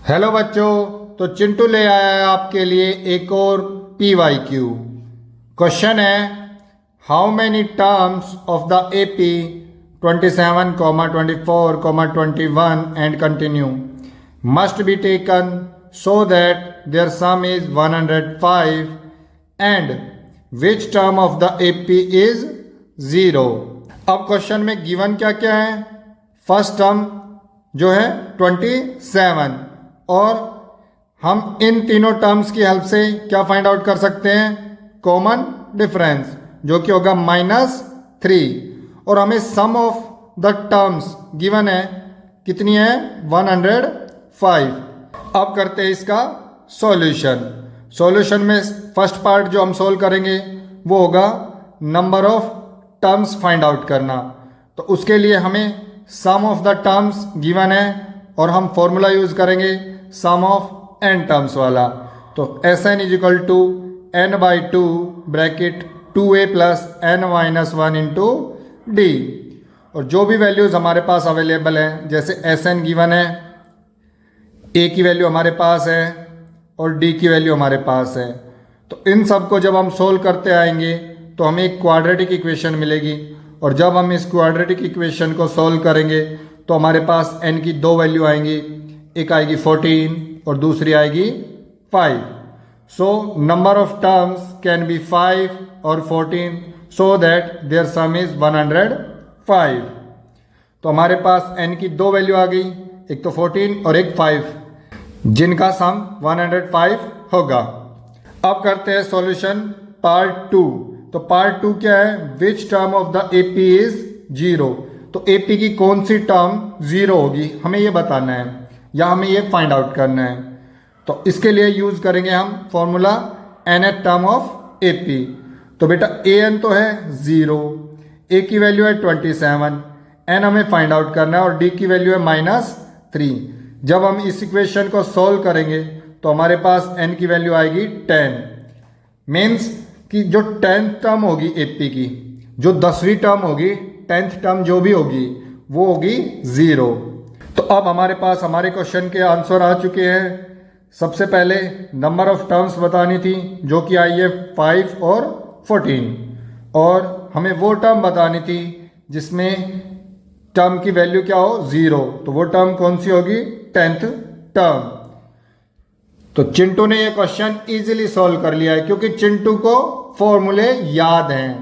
Hello बच्चों, तो चिंटू ले आया है आपके लिए एक और PYQ। क्वेश्चन है, how many terms of the AP 27, 24, 21 and continue must be taken so that there sum is 105 and which term of the AP is 0। अब क्वेश्चन में गिवन क्या क्या है। फर्स्ट टर्म जो है 27, और हम इन तीनों टर्म्स की हेल्प से क्या फाइंड आउट कर सकते हैं, कॉमन डिफरेंस, जो कि होगा -3। और हमें सम ऑफ द टर्म्स गिवन है, कितनी है, 105। अब करते हैं इसका सॉल्यूशन। सॉल्यूशन में फर्स्ट पार्ट जो हम सोल्व करेंगे वो होगा number of terms find out करना। तो उसके लिए हमें सम ऑफ द टर्म्स गिवन है और हम फॉर्मूला यूज करेंगे सम ऑफ n टर्म्स वाला। तो Sn is equal to n/2 bracket 2a plus n minus 1 into d। और जो भी वैल्यूज हमारे पास अवेलेबल हैं, जैसे Sn गिवन है, a की वैल्यू हमारे पास है और d की वैल्यू हमारे पास है। तो इन सब को जब हम सोल्व करते आएंगे तो हमें एक क्वाड्रेटिक इक्वेशन मिलेगी। और जब हम इस क्वाड्रेटिक इक्वेशन को सोल्व करेंगे तो हमारे पास n की दो वैल्यू आएंगी, एक आएगी 14 और दूसरी आएगी 5। So number of terms can be 5 और 14 so that there sum is 105। तो हमारे पास n की दो वैल्यू आ गई, एक तो 14 और एक 5, जिनका सम 105 होगा। अब करते हैं सॉल्यूशन पार्ट 2। तो पार्ट 2 क्या है, विच term of the AP is 0। तो AP की कौन सी टर्म 0 होगी, हमें ये बताना है या हमें ये फाइंड आउट करना है। तो इसके लिए यूज करेंगे हम formula nth term of AP। तो बेटा an तो है 0, a की वैल्यू है 27, n हमें फाइंड आउट करना है और d की वैल्यू है -3। जब हम इस इक्वेशन को सोल्व करेंगे तो हमारे पास n की वैल्यू आएगी 10। मीन्स कि जो 10th टर्म होगी AP की, जो 10वीं टर्म होगी, 10th टर्म जो भी होगी वो होगी 0। तो अब हमारे पास हमारे क्वेश्चन के आंसर आ चुके हैं। सबसे पहले नंबर ऑफ टर्म्स बतानी थी, जो कि आई है 5 और 14, और हमें वो टर्म बतानी थी जिसमें टर्म की वैल्यू क्या हो, 0। तो वो टर्म कौन सी होगी, 10th टर्म। तो चिंटू ने ये क्वेश्चन इजीली सॉल्व कर लिया है, क्योंकि चिंटू को फॉर्मूले याद हैं।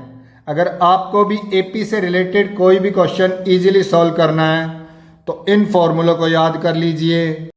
अगर आपको भी AP से रिलेटेड कोई भी क्वेश्चन इजीली सॉल्व करना है तो इन फॉर्मूलों को याद कर लीजिए।